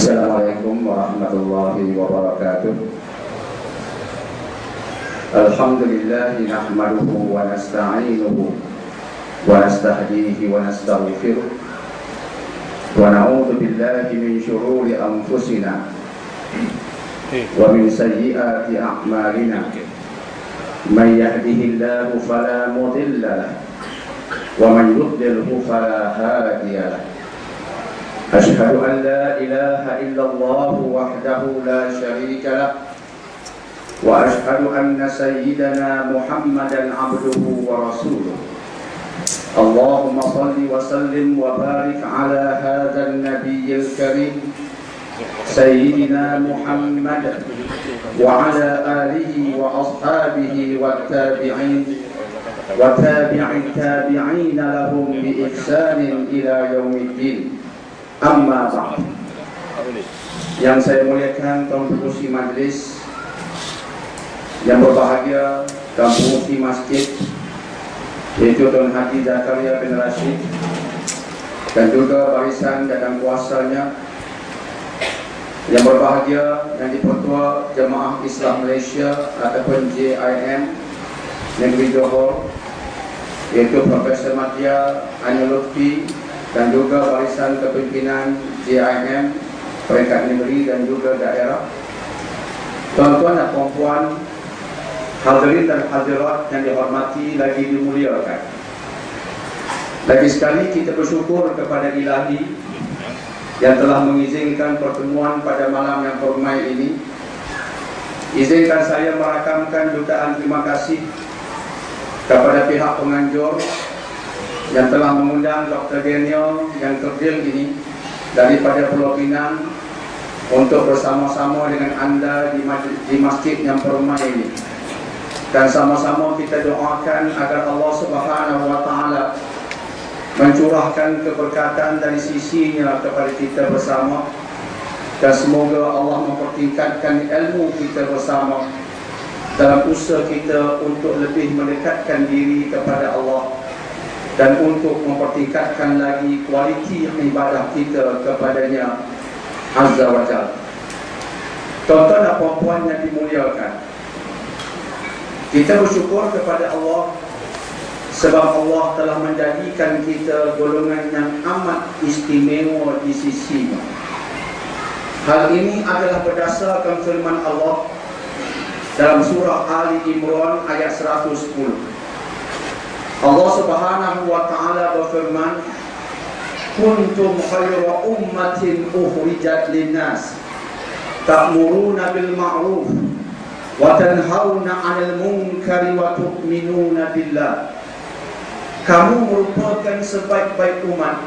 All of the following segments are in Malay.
Assalamualaikum warahmatullahi wabarakatuh. Alhamdulillah nahmaduhu wa nasta'inuhu wa nastahdihi wa nastaghfiruh wa na'udzu billahi min shururi anfusina wa min sayyiati a'malina. Man yahdihillahu fala mudilla lahu wa man yudlilhu fala hadiya lahu. Asyhadu an la ilaha illallah wahdahu la syarika lah wa asyhadu anna sayyidana Muhammadan abduhu wa rasuluh. Allahumma salli wa sallim wa barik ala hadzal nabiyyil karim sayyidina Muhammad wa ala alihi wa ashabihi wa tabi'in wa tabi'in tabi'ina lahum bi ihsanin ila yaumiddin. Amma ba'd. Yang saya muliakan kaum pengurusi majlis, yang berbahagia kaum pengurusi masjid, yaitu Tuan Haji Zakaria bin Rashid dan juga barisan dan kuasanya, yang berbahagia yang dipertua Jemaah Islam Malaysia ataupun JIM Negeri Johor, yaitu Profesor Madya Anil Lutfi, dan juga barisan kepimpinan JIM peringkat negeri dan juga daerah. Tuan-tuan dan puan-puan, hadirin dan hadirat yang dihormati lagi dimuliakan, lagi sekali kita bersyukur kepada Ilahi yang telah mengizinkan pertemuan pada malam yang permai ini. Izinkan saya merakamkan jutaan terima kasih kepada pihak penganjur yang telah mengundang Dr. Daniel yang kerdil ini daripada Pulau Pinang untuk bersama-sama dengan anda di masjid yang permai ini, dan sama-sama kita doakan agar Allah Subhanahu wa Ta'ala mencurahkan keberkatan dari sisinya kepada kita bersama, dan semoga Allah mempertingkatkan ilmu kita bersama dalam usaha kita untuk lebih mendekatkan diri kepada Allah dan untuk mempertingkatkan lagi kualiti ibadah kita kepadanya Azza wa Jalla. Tuan-tuan dan puan-puan yang dimuliakan, kita bersyukur kepada Allah sebab Allah telah menjadikan kita golongan yang amat istimewa di sisinya. Hal ini adalah berdasarkan firman Allah dalam surah Ali Imran ayat 110. Allah Subhanahu wa Ta'ala berfirman, kuntum khayra ummatin ukhrijat linnas ta'muruna bil ma'ruf wa tanhauna 'anil munkari wa tu'minuna billah. Kamu merupakan sebaik-baik umat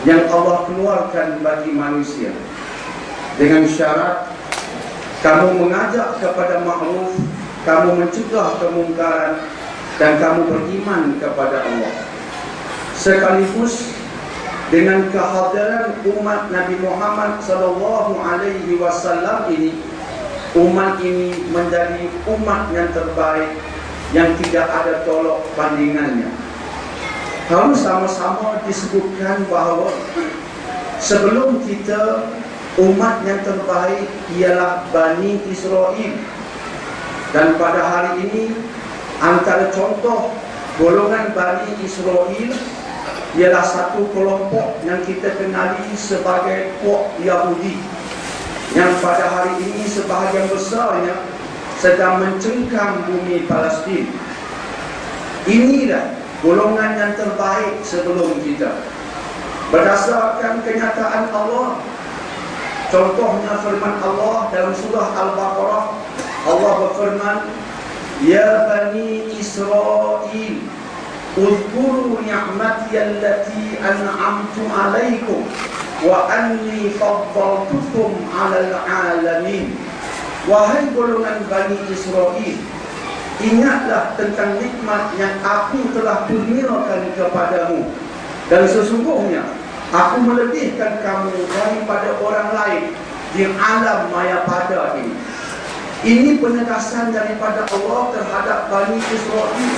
yang Allah keluarkan bagi manusia dengan syarat kamu mengajak kepada ma'ruf, kamu mencegah kemungkaran, dan kamu beriman kepada Allah. Sekaligus dengan kehadiran umat Nabi Muhammad sallallahu alaihi wasallam ini, umat ini menjadi umat yang terbaik yang tidak ada tolak bandingannya. Harus sama-sama disebutkan bahawa sebelum kita, umat yang terbaik ialah Bani Israel, dan pada hari ini antara contoh golongan Bani Israel ialah satu kelompok yang kita kenali sebagai puak Yahudi, yang pada hari ini sebahagian besarnya sedang mencengkam bumi Palestin. Inilah golongan yang terbaik sebelum kita berdasarkan kenyataan Allah. Contohnya firman Allah dalam surah Al-Baqarah. Allah berfirman, ya Bani Israel, uzkuru ni'mati allati an'amtu alaikum wa anni faddaltukum 'alal 'alamin. Wahai golongan Bani Israel, ingatlah tentang nikmat yang aku telah kurniakan kepadamu, dan sesungguhnya aku melebihkan kamu daripada orang lain di alam maya pada ini. Ini penegasan daripada Allah terhadap Bani Israel,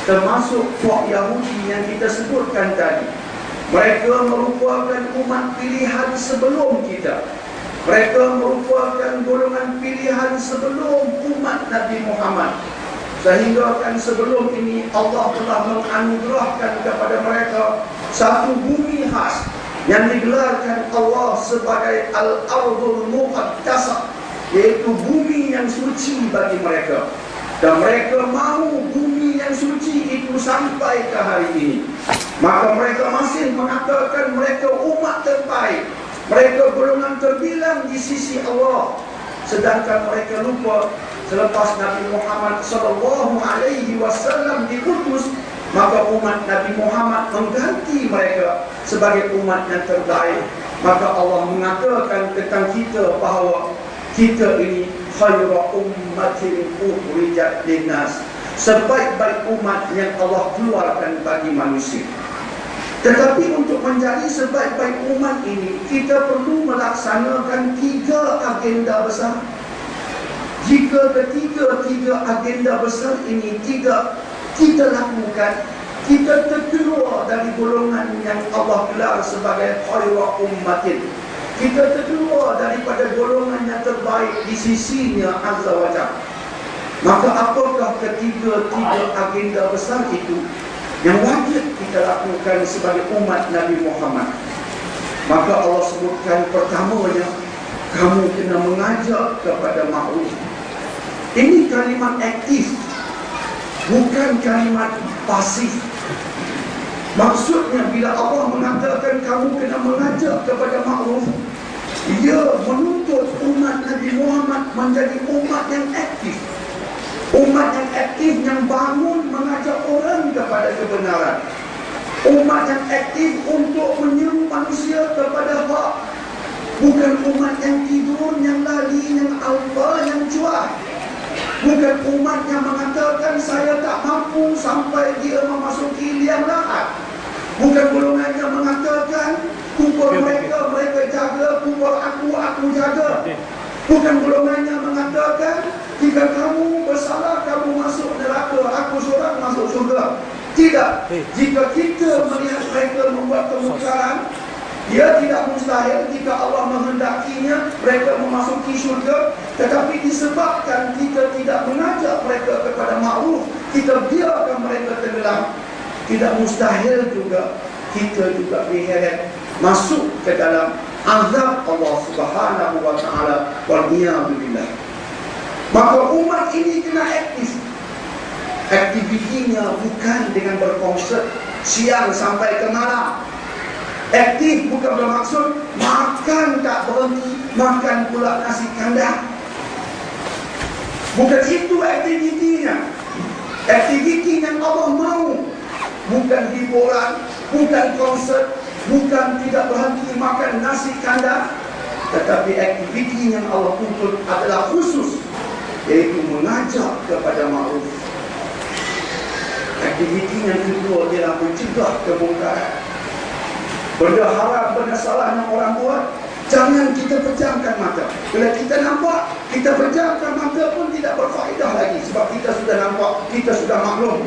termasuk puak Yahudi yang kita sebutkan tadi. Mereka merupakan umat pilihan sebelum kita. Mereka merupakan golongan pilihan sebelum umat Nabi Muhammad. Sehingga kan sebelum ini Allah telah menganugerahkan kepada mereka satu bumi khas yang digelarkan Allah sebagai Al-Ardul Muqaddasah, yaitu bumi yang suci bagi mereka. Dan mereka mahu bumi yang suci itu sampai ke hari ini. Maka mereka masih mengatakan mereka umat terbaik, mereka golongan terbilang di sisi Allah. Sedangkan mereka lupa selepas Nabi Muhammad SAW diutus, maka umat Nabi Muhammad mengganti mereka sebagai umat yang terbaik. Maka Allah mengatakan tentang kita bahawa kita ini khairu ummatin ukhrijat linnas, sebaik-baik umat yang Allah keluarkan bagi manusia. Tetapi untuk menjadi sebaik-baik umat ini, kita perlu melaksanakan 3 agenda besar. Jika tiga agenda besar ini tidak kita lakukan, kita terkeluar dari golongan yang Allah gelar sebagai khairu ummatin. Kita terkeluar daripada golongan yang terbaik di sisinya Azza wa Jalla. Maka apakah tiga agenda besar itu yang wajib kita lakukan sebagai umat Nabi Muhammad? Maka Allah sebutkan pertamanya, kamu kena mengajak kepada ma'ruf. Ini kalimat aktif, bukan kalimat pasif. Maksudnya bila Allah mengatakan kamu kena mengajak kepada ma'ruf, ia menuntut umat Nabi Muhammad menjadi umat yang aktif. Umat yang aktif yang bangun mengajak orang kepada kebenaran. Umat yang aktif untuk menyeru manusia kepada hak. Bukan umat yang tidur, yang lari, yang alfa, yang cuak. Bukan umat yang mengatakan saya tak mampu sampai dia memasuki liang lahat. Bukan golongan yang mengatakan kubur mereka jaga, kubur aku jaga. Bukan golongan yang mengatakan jika kamu bersalah kamu masuk neraka, aku seorang masuk surga. Tidak. Jika kita melihat mereka membuat kemungkaran, dia tidak mustahil jika Allah menghendakinya mereka memasuki syurga. Tetapi disebabkan kita tidak mengajak mereka kepada ma'ruf, kita biarkan mereka tenggelam, tidak mustahil juga kita juga diheret masuk ke dalam azab Allah Subhanahu wa ta'ala. Wal'iyadzubillah. Maka umat ini kena aktif. Aktivitinya bukan dengan berkonsert siang sampai ke malam. Aktif bukan bermaksud makan tak berhenti, makan pula nasi kandar. Bukan itu aktivitinya. Aktiviti yang Allah mahu, bukan hiburan, bukan konsert, bukan tidak berhenti makan nasi kandar. Tetapi aktiviti yang Allah tuntut adalah khusus, yaitu mengajak kepada ma'ruf. Aktiviti yang kedua ialah mencegah kemungkaran. Benda haram, benda salah yang orang buat, jangan kita pejamkan mata. Bila kita nampak, kita pejamkan mata pun tidak berfaedah lagi. Sebab kita sudah nampak, kita sudah maklum.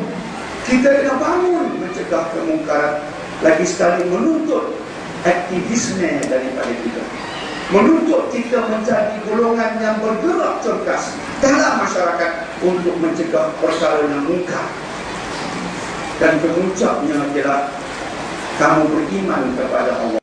Kita kena bangun mencegah kemungkaran. Lagi sekali menuntut aktivisme daripada kita. Menuntut kita menjadi golongan yang bergerak cergas dalam masyarakat untuk mencegah perkara yang mungkar. Dan kemuncaknya ialah kamu beriman kepada Allah.